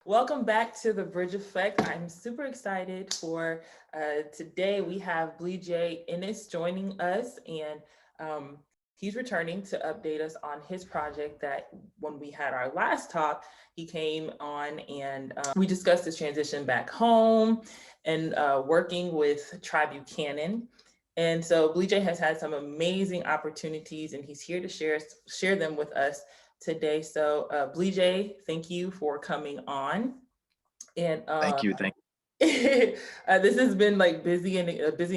Welcome back to the Bridge Effect. I'm super excited for today. We have Bleejay Innis joining us, and he's returning to update us on his project that when we had our last talk, he came on and we discussed his transition back home and working with TriBuchanan. And so Bleejay has had some amazing opportunities, and he's here to share them with us today. So Bleejay, thank you for coming on. And Thank you. this has been like busy and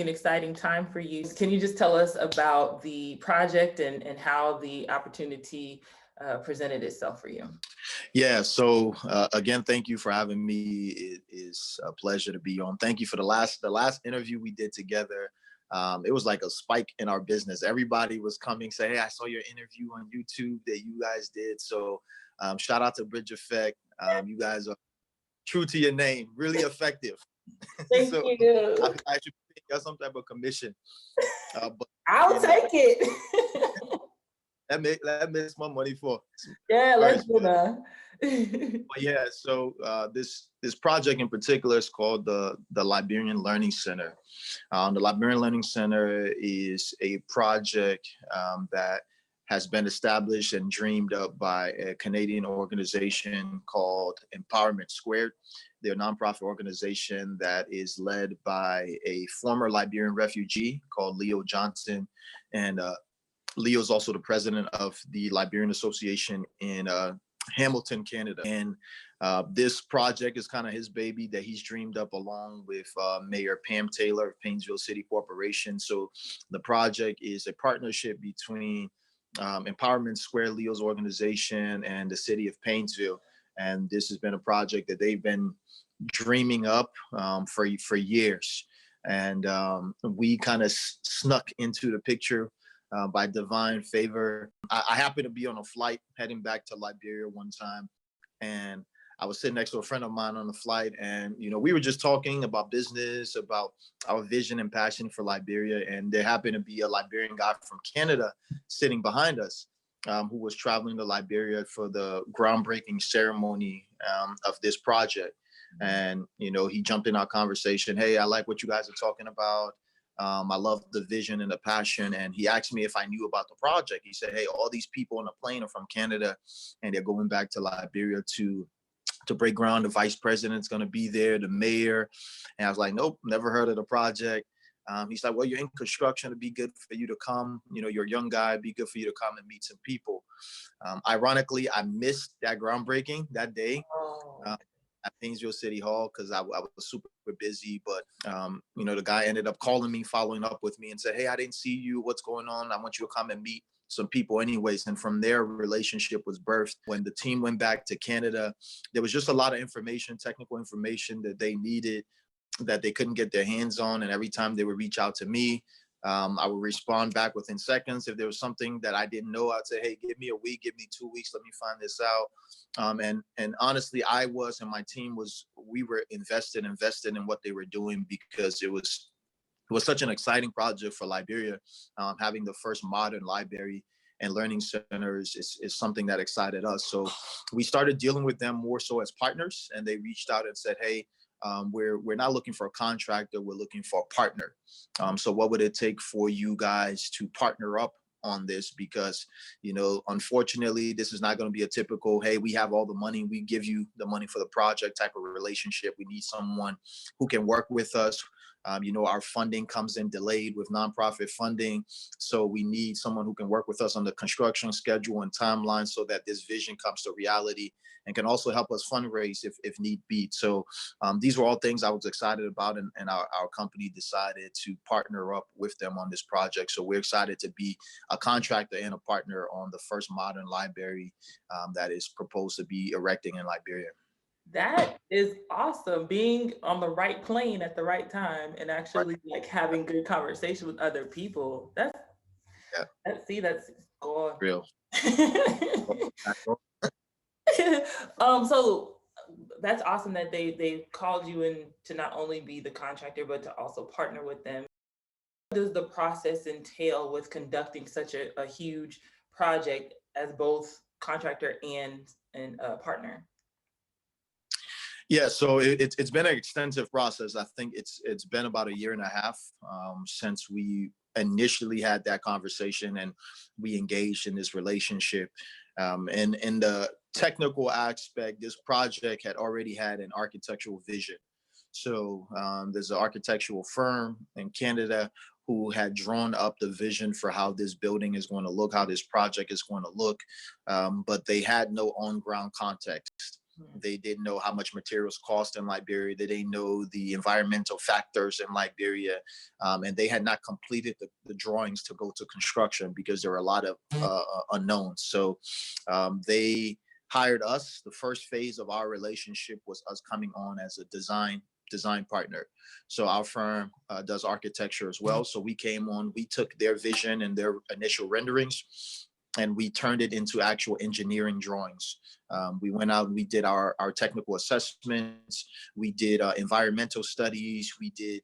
exciting time for you. Can you just tell us about the project and how the opportunity presented itself for you? Yeah. So again, thank you for having me. It is a pleasure to be on. Thank you for the last interview we did together. It was like a spike in our business. Everybody was coming, say, "Hey, I saw your interview on YouTube that you guys did." So shout out to Bridge Effect. You guys are true to your name, really effective. Thank So you. I should get some type of commission. But I'll take it. That makes my money for. Yeah, let's do that. But yeah, so this project in particular is called the Liberian Learning Center. The Liberian Learning Center is a project that has been established and dreamed up by a Canadian organization called Empowerment Squared. They're a nonprofit organization that is led by a former Liberian refugee called Leo Johnson. And Leo is also the president of the Liberian Association in Hamilton, Canada. And this project is kind of his baby that he's dreamed up along with Mayor Pam Taylor of Paynesville City Corporation. So the project is a partnership between Empowerment Square, Leo's organization, and the City of Paynesville. And this has been a project that they've been dreaming up for years. And we kind of snuck into the picture by divine favor. I happened to be on a flight heading back to Liberia one time, and I was sitting next to a friend of mine on the flight, and we were just talking about business, about our vision and passion for Liberia, and there happened to be a Liberian guy from Canada sitting behind us, who was traveling to Liberia for the groundbreaking ceremony of this project. And he jumped in our conversation. "Hey, I like what you guys are talking about. I love the vision and the passion." And he asked me if I knew about the project. He said, "Hey, all these people on the plane are from Canada, and they're going back to Liberia to break ground. The vice president's going to be there, the mayor." And I was like, "Nope, never heard of the project." He's like, "Well, you're in construction. It'd be good for you to come. You're a young guy. It'd be good for you to come and meet some people." Ironically, I missed that groundbreaking that day. At Paynesville City Hall, because I was super busy. But the guy ended up calling me, following up with me, and said, "Hey, I didn't see you. What's going on? I want you to come and meet some people anyways." And from there, a relationship was birthed. When the team went back to Canada, there was just a lot of information, technical information that they needed that they couldn't get their hands on. And every time they would reach out to me, I would respond back within seconds. If there was something that I didn't know, I'd say, "Hey, give me a week, give me 2 weeks, let me find this out." And honestly, I was, and my team we were invested in what they were doing, because it was such an exciting project for Liberia. Having the first modern library and learning centers is something that excited us. So we started dealing with them more so as partners, and they reached out and said, "Hey, we're not looking for a contractor, we're looking for a partner. So what would it take for you guys to partner up on this? Because, unfortunately, this is not going to be a typical, hey, we have all the money, we give you the money for the project type of relationship. We need someone who can work with us. Our funding comes in delayed with nonprofit funding. So we need someone who can work with us on the construction schedule and timeline so that this vision comes to reality, and can also help us fundraise if need be." So these were all things I was excited about, and our company decided to partner up with them on this project. So we're excited to be a contractor and a partner on the first modern library that is proposed to be erecting in Liberia. That is awesome. Being on the right plane at the right time and actually like having good conversation with other people. That's cool. Real. So that's awesome that they called you in to not only be the contractor, but to also partner with them. What does the process entail with conducting such a huge project as both contractor and partner? Yeah, so it's been an extensive process. I think it's been about a year and a half since we initially had that conversation and we engaged in this relationship. And in the technical aspect, this project had already had an architectural vision. So there's an architectural firm in Canada who had drawn up the vision for how this building is going to look, how this project is going to look, but they had no on-ground context. They didn't know how much materials cost in Liberia. They didn't know the environmental factors in Liberia. And they had not completed the drawings to go to construction because there were a lot of unknowns. So they hired us. The first phase of our relationship was us coming on as a design partner. So our firm does architecture as well. So we came on, we took their vision and their initial renderings and we turned it into actual engineering drawings. We went out and we did our technical assessments. We did environmental studies. We did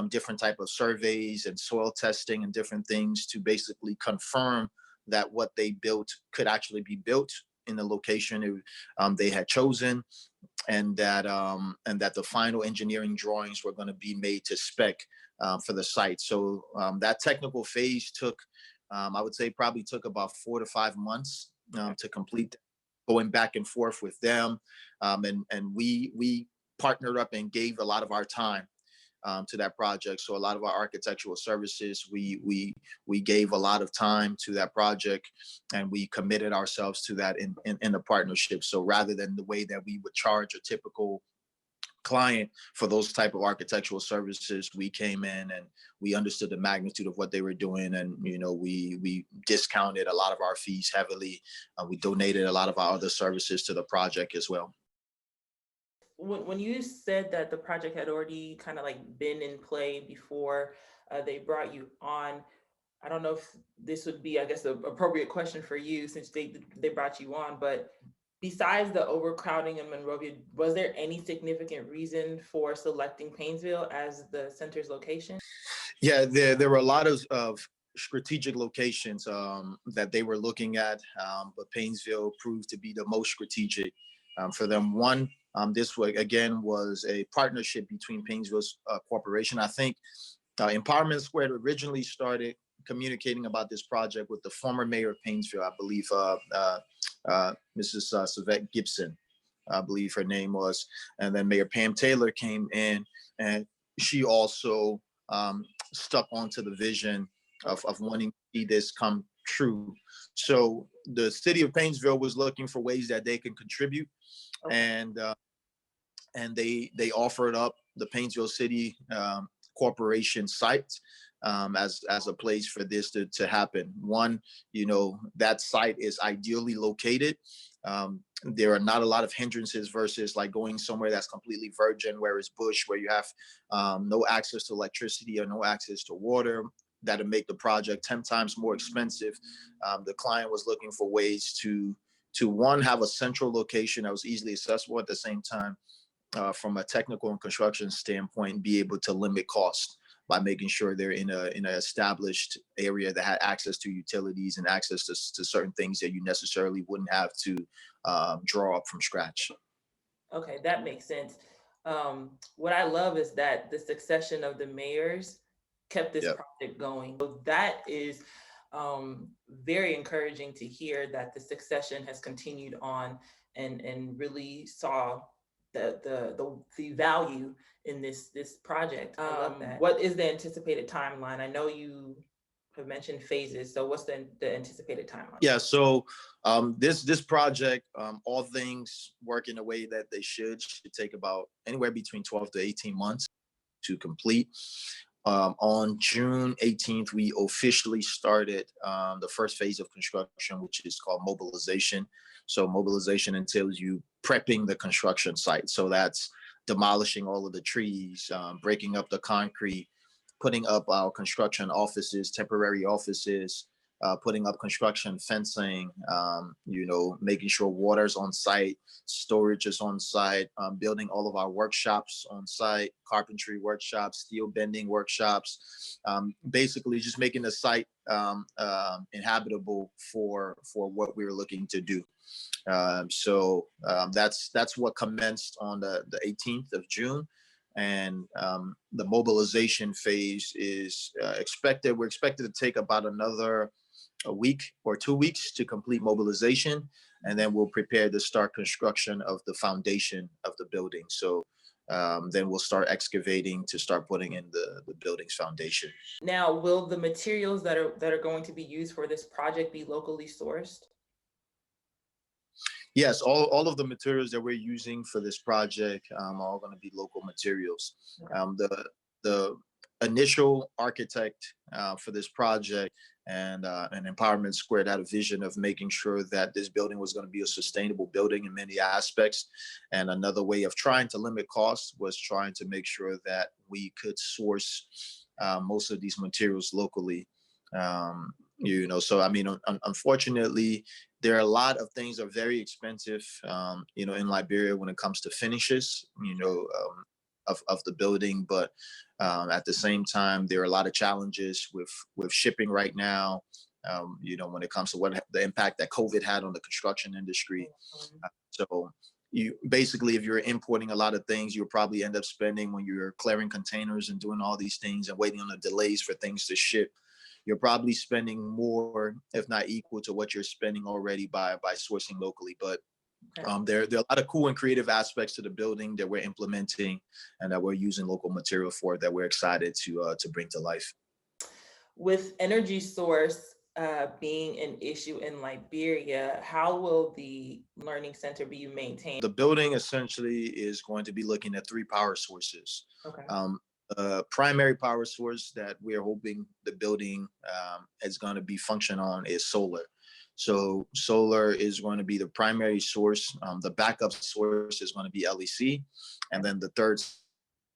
different type of surveys and soil testing and different things to basically confirm that what they built could actually be built in the location they had chosen, and that the final engineering drawings were going to be made to spec for the site. So that technical phase took, I would say, probably took about 4 to 5 months to complete, going back and forth with them, and we partnered up and gave a lot of our time to that project. So a lot of our architectural services, we gave a lot of time to that project, and we committed ourselves to that in the partnership. So rather than the way that we would charge a typical client for those type of architectural services, we came in and we understood the magnitude of what they were doing, and we discounted a lot of our fees heavily. We donated a lot of our other services to the project as well. When you said that the project had already kind of like been in play before they brought you on, I don't know if this would be, I guess, the appropriate question for you since they brought you on, but besides the overcrowding in Monrovia, was there any significant reason for selecting Paynesville as the center's location? Yeah, there were a lot of strategic locations that they were looking at, but Paynesville proved to be the most strategic for them. One, this was a partnership between Paynesville's corporation. I think Empowerment Squared originally started communicating about this project with the former mayor of Paynesville, I believe, Mrs. Savette Gibson, I believe her name was, and then Mayor Pam Taylor came in, and she also stuck onto the vision of wanting to see this come true. So the city of Paynesville was looking for ways that they can contribute, and they offered up the Paynesville City Corporation site as a place for this to happen. One, that site is ideally located. There are not a lot of hindrances versus like going somewhere that's completely virgin, where it's bush, where you have no access to electricity or no access to water. That'll make the project 10 times more expensive. The client was looking for ways to one, have a central location that was easily accessible, at the same time, from a technical and construction standpoint, be able to limit cost by making sure they're in an established area that had access to utilities and access to certain things that you necessarily wouldn't have to draw up from scratch. Okay, that makes sense. What I love is that the succession of the mayors kept this project going. So that is very encouraging to hear, that the succession has continued on and really saw the value in this project. I love that. What is the anticipated timeline? I know you have mentioned phases, so what's the anticipated timeline? Yeah, so this project, all things work in a way that they should take about anywhere between 12 to 18 months to complete. On June 18th, we officially started the first phase of construction, which is called mobilization. So mobilization entails you prepping the construction site. So that's demolishing all of the trees, breaking up the concrete, putting up our construction offices, temporary offices, putting up construction, fencing, making sure water's on site, storage is on site, building all of our workshops on site, carpentry workshops, steel bending workshops, basically just making the site inhabitable for what we were looking to do. That's what commenced on the 18th of June. And the mobilization phase is expected. We're expected to take about another a week or 2 weeks to complete mobilization, and then we'll prepare to start construction of the foundation of the building. So then we'll start excavating to start putting in the building's foundation. Now, will the materials that are going to be used for this project be locally sourced? Yes, all of the materials that we're using for this project are all going to be local materials. The initial architect for this project and Empowerment Squared had a vision of making sure that this building was going to be a sustainable building in many aspects. And another way of trying to limit costs was trying to make sure that we could source most of these materials locally. So I mean, unfortunately, there are a lot of things that are very expensive, in Liberia when it comes to finishes, of the building. But at the same time, there are a lot of challenges with shipping right now, when it comes to what the impact that COVID had on the construction industry. So you basically, if you're importing a lot of things, you'll probably end up spending, when you're clearing containers and doing all these things and waiting on the delays for things to ship, you're probably spending more, if not equal to what you're spending already by sourcing locally. But there are a lot of cool and creative aspects to the building that we're implementing and that we're using local material for, that we're excited to bring to life. With energy source being an issue in Liberia, how will the Learning Center be maintained? The building essentially is going to be looking at 3 power sources. Okay. Primary power source that we're hoping the building is going to be function on is solar. So solar is going to be the primary source. The backup source is going to be LEC, and then the third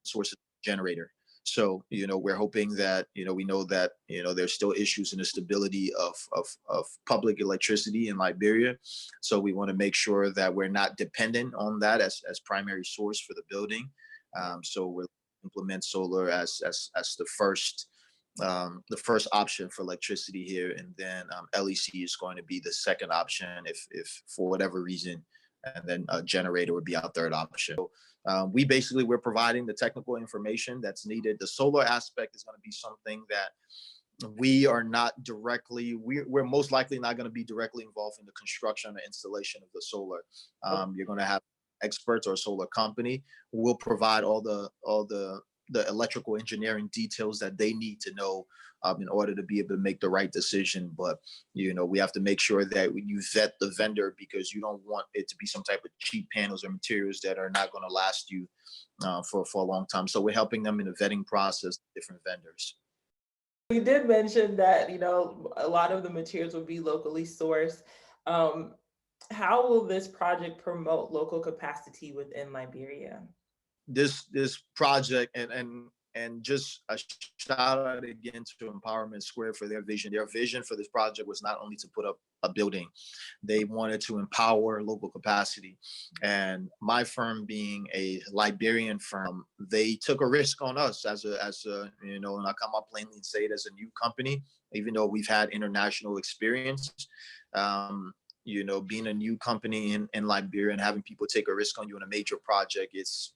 source is generator. So, we're hoping that, we know that, there's still issues in the stability of public electricity in Liberia. So we want to make sure that we're not dependent on that as primary source for the building. So we'll implement solar as the first option for electricity here, and then LEC is going to be the second option if for whatever reason, and then a generator would be our third option. So we're providing the technical information that's needed. The solar aspect is going to be something that we are not directly, we're most likely not going to be directly involved in the construction or installation of the solar. You're going to have experts or a solar company who will provide all the electrical engineering details that they need to know in order to be able to make the right decision. But, we have to make sure that you vet the vendor, because you don't want it to be some type of cheap panels or materials that are not going to last you for a long time. So we're helping them in the vetting process, different vendors. You did mention that, a lot of the materials will be locally sourced. How will this project promote local capacity within Liberia? This project, and just a shout out again to Empowerment Square for their vision. Their vision for this project was not only to put up a building, they wanted to empower local capacity. And my firm, being a Liberian firm, they took a risk on us as a and I come up plainly and say it, as a new company, even though we've had international experience. Being a new company in Liberia and having people take a risk on you in a major project, it's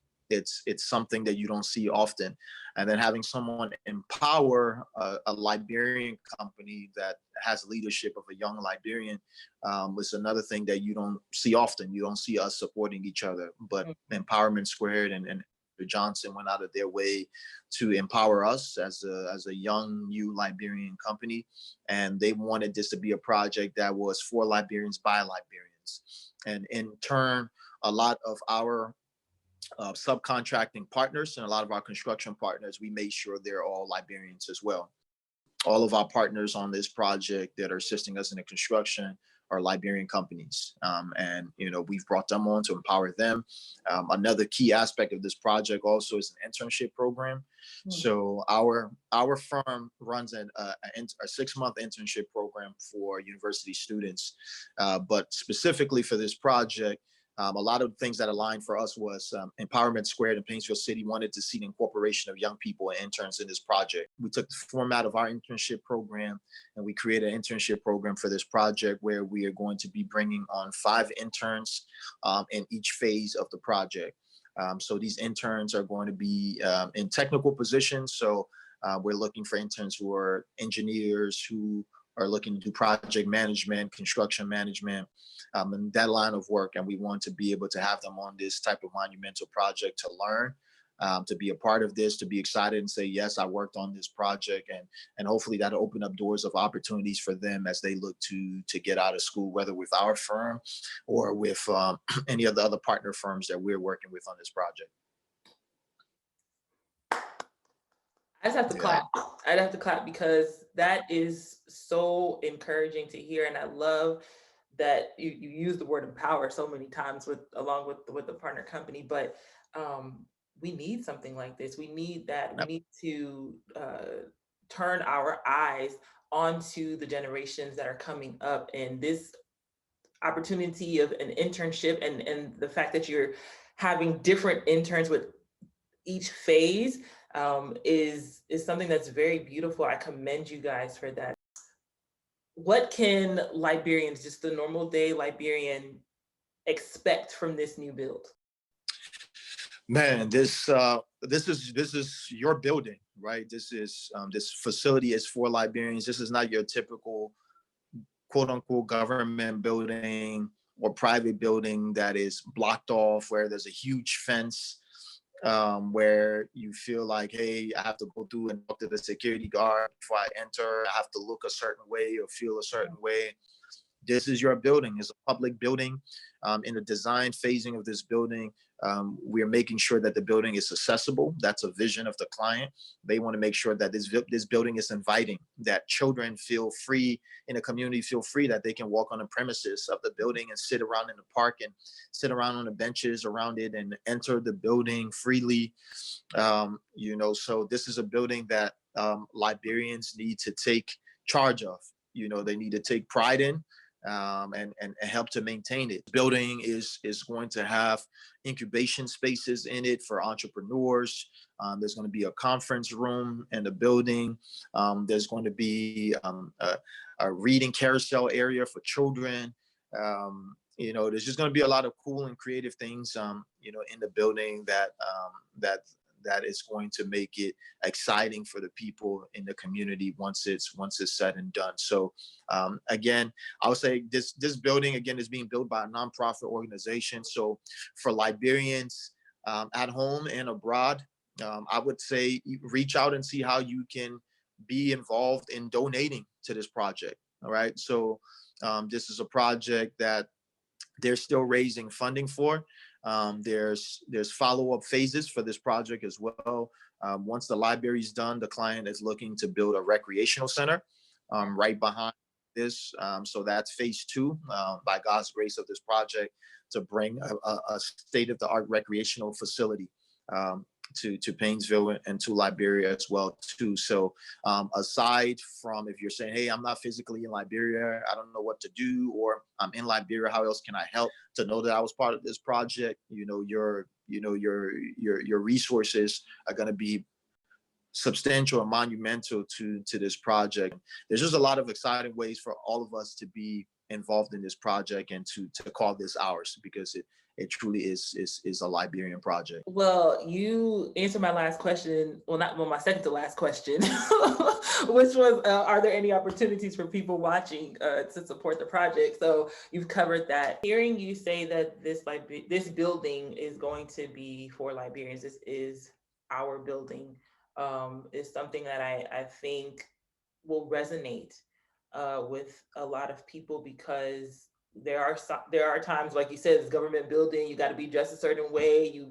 something that you don't see often. And then having someone empower a Liberian company that has leadership of a young Liberian was another thing that you don't see often. You don't see us supporting each other, but Empowerment Squared and Johnson went out of their way to empower us as a young new Liberian company. And they wanted this to be a project that was for Liberians by Liberians. And in turn, a lot of our subcontracting partners and a lot of our construction partners, we made sure they're all Liberians as well. All of our partners on this project that are assisting us in the construction are Liberian companies. And, we've brought them on to empower them. Another key aspect of this project also is an internship program. So our firm runs a 6-month internship program for university students. But specifically for this project, a lot of things that aligned for us was Empowerment Squared in Paynesville City wanted to see the incorporation of young people and interns in this project. We took the format of our internship program and we created an internship program for this project where we are going to be bringing on 5 interns in each phase of the project. So these interns are going to be in technical positions. So we're looking for interns who are engineers, who are looking to do project management, construction management, and that line of work. And we want to be able to have them on this type of monumental project to learn, to be a part of this, to be excited and say, yes, I worked on this project. And hopefully that'll open up doors of opportunities for them as they look to get out of school, whether with our firm or with any of the other partner firms that we're working with on this project. I just have to clap. I'd have to clap because that is so encouraging to hear. And I love that you use the word empower so many times along with the partner company, but we need something like this. We need that. We need to turn our eyes onto the generations that are coming up, and this opportunity of an internship and the fact that you're having different interns with each phase is something that's very beautiful. I commend you guys for that. What can Liberians, just the normal day Liberian, expect from this new build? Man, this is your building, right? This facility is for Liberians. This is not your typical quote unquote government building or private building that is blocked off, where there's a huge fence, where you feel like, hey, I have to go through and talk to the security guard before I enter. I have to look a certain way or feel a certain way. This is your building. It's a public building. In the design phasing of this building, we're making sure that the building is accessible. That's a vision of the client. They want to make sure that this building is inviting, that children feel free in the community, feel free that they can walk on the premises of the building and sit around in the park and sit around on the benches around it and enter the building freely. So this is a building that Liberians need to take charge of. They need to take pride in. And help to maintain it. Building is going to have incubation spaces in it for entrepreneurs. There's going to be a conference room in the building. There's going to be a reading carousel area for children. There's just going to be a lot of cool and creative things, in the building that is going to make it exciting for the people in the community once it's said and done. So again, I would say this building again is being built by a nonprofit organization. So for Liberians at home and abroad, I would say reach out and see how you can be involved in donating to this project. All right. So this is a project that they're still raising funding for. There's follow-up phases for this project as well. Once the library is done, the client is looking to build a recreational center right behind this. So that's phase 2, by God's grace, of this project, to bring a state-of-the-art recreational facility to Paynesville and to Liberia as well too. So aside from, if you're saying, hey, I'm not physically in Liberia, I don't know what to do, or I'm in Liberia, how else can I help, to know that I was part of this project, your resources are going to be substantial and monumental to this project. There's just a lot of exciting ways for all of us to be involved in this project and to call this ours, because it truly is a Liberian project. Well, you answered my last question. My second to last question, which was, are there any opportunities for people watching to support the project? So you've covered that. Hearing you say that this building is going to be for Liberians, this is our building, is something that I think will resonate with a lot of people, because there are times, like you said, it's government building, you got to be dressed a certain way,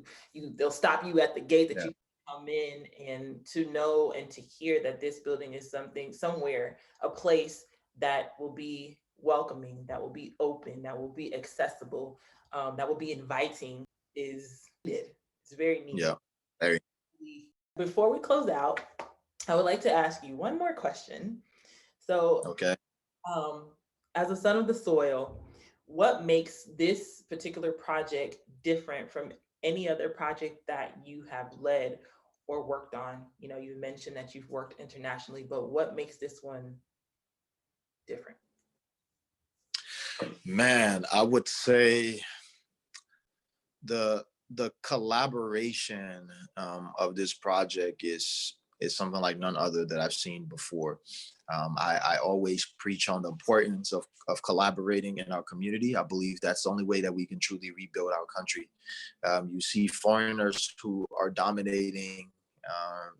they'll stop you at the gate that you come in, and to know and to hear that this building is a place that will be welcoming, that will be open, that will be accessible, that will be inviting is needed. It's very needed. Yeah. Very. Before we close out, I would like to ask you one more question. So, Okay. um, as a son of the soil, what makes this particular project different from any other project that you have led or worked on? You know, you mentioned that you've worked internationally, but what makes this one different? Man, I would say the the collaboration of this project is something like none other that I've seen before. I always preach on the importance of collaborating in our community. I believe that's the only way that we can truly rebuild our country. You see foreigners who are dominating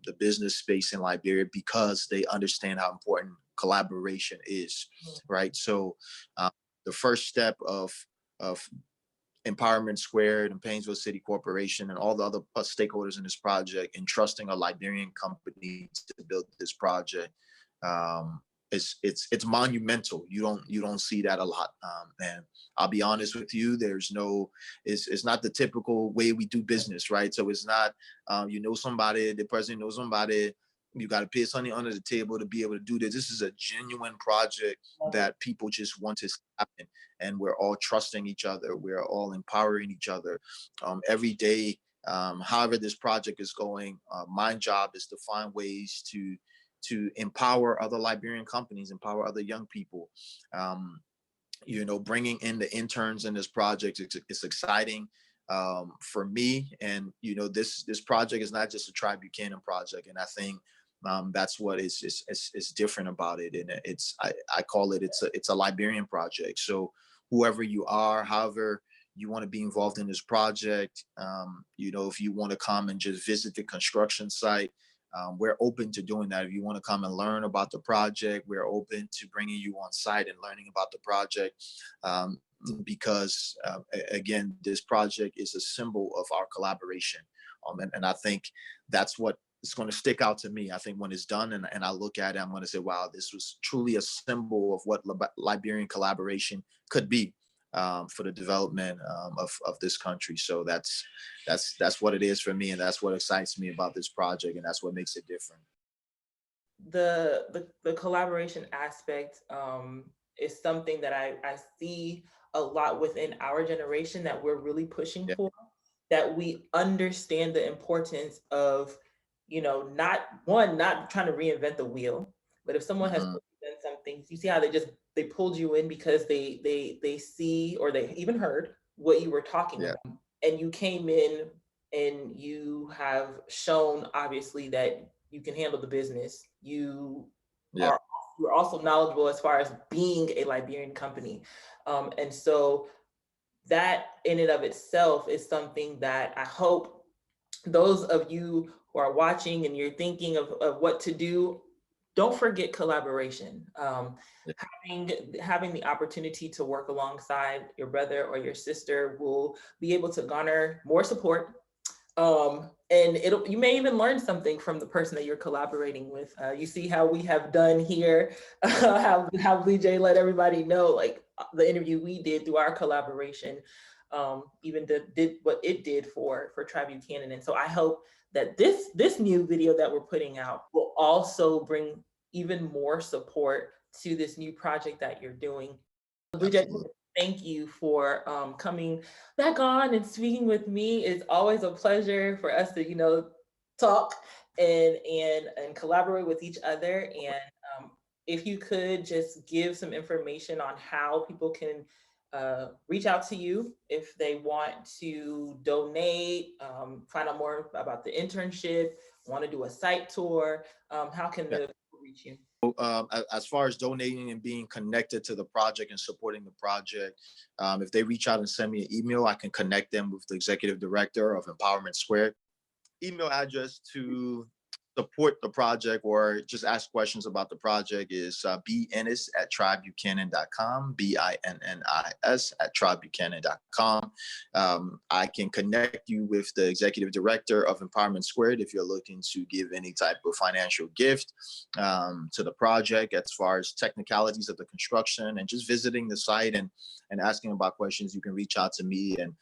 the business space in Liberia because they understand how important collaboration is, right? So the first step of Empowerment Squared and Paynesville City Corporation and all the other stakeholders in this project and trusting a Liberian company to build this project. It's monumental. You don't see that a lot. And I'll be honest with you, it's not the typical way we do business, right? So it's not you know somebody, the president knows somebody, you got to pay something under the table to be able to do this. This is a genuine project that people just want to happen, and we're all trusting each other. We're all empowering each other every day. However, this project is going, my job is to find ways to empower other Liberian companies, empower other young people. You know, bringing in the interns in this project, it's exciting for me. And you know, this project is not just a TriBuchanan project, and I think that's what is different about it. And I call it it's a Liberian project. So whoever you are, however you want to be involved in this project, you know, if you want to come and just visit the construction site, we're open to doing that. If you want to come and learn about the project, we're open to bringing you on site and learning about the project. Because again, this project is a symbol of our collaboration. And I think that's what is going to stick out to me. I think when it's done and I look at it, I'm going to say, wow, this was truly a symbol of what Liberian collaboration could be for the development of this country. So that's what it is for me. And that's what excites me about this project. And that's what makes it different. The collaboration aspect is something that I see a lot within our generation that we're really pushing for, that we understand the importance of, you know, not trying to reinvent the wheel, but if someone has done something, you see how they pulled you in because they see or they even heard what you were talking about, and you came in and you have shown obviously that you can handle the business. You're also knowledgeable as far as being a Liberian company, and so that in and of itself is something that I hope those of you who are watching and you're thinking of what to do, don't forget collaboration. Having the opportunity to work alongside your brother or your sister will be able to garner more support. And you may even learn something from the person that you're collaborating with. You see how we have done here, how Bleejay let everybody know, like the interview we did through our collaboration, even did what it did for TriBuchanan. And so I hope that this new video that we're putting out will also bring even more support to this new project that you're doing. Bleejay, thank you for coming back on and speaking with me. It's always a pleasure for us to, you know, talk and collaborate with each other. And if you could just give some information on how people can reach out to you if they want to donate, find out more about the internship, want to do a site tour, how can the people reach you? As far as donating and being connected to the project and supporting the project, if they reach out and send me an email, I can connect them with the executive director of Empowerment Squared. Email address to support the project or just ask questions about the project is Innis at TriBuchanan.com, BINNIS at TriBuchanan.com. I can connect you with the executive director of Empowerment Squared if you're looking to give any type of financial gift to the project as far as technicalities of the construction and just visiting the site and asking about questions. You can reach out to me, and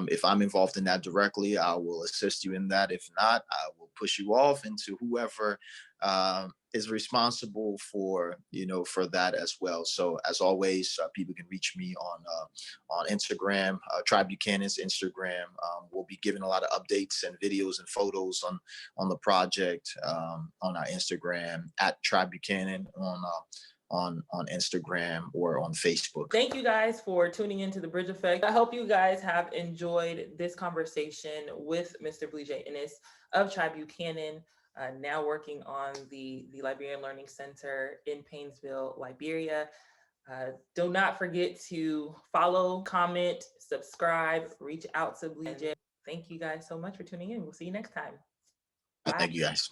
if I'm involved in that directly, I will assist you in that. If not, I will push you off into whoever is responsible for, for that as well. So as always, people can reach me on Instagram, TriBuchanan's Instagram. We'll be giving a lot of updates and videos and photos on the project on our Instagram at TriBuchanan on Instagram or on Facebook. Thank you guys for tuning into the Bridge Effect. I hope you guys have enjoyed this conversation with Mr. Bleejay Innis of TriBuchanan, now working on the Liberian Learning Center in Paynesville, Liberia. Do not forget to follow, comment, subscribe, reach out to Bleejay. Thank you guys so much for tuning in. We'll see you next time. Bye. Thank you guys.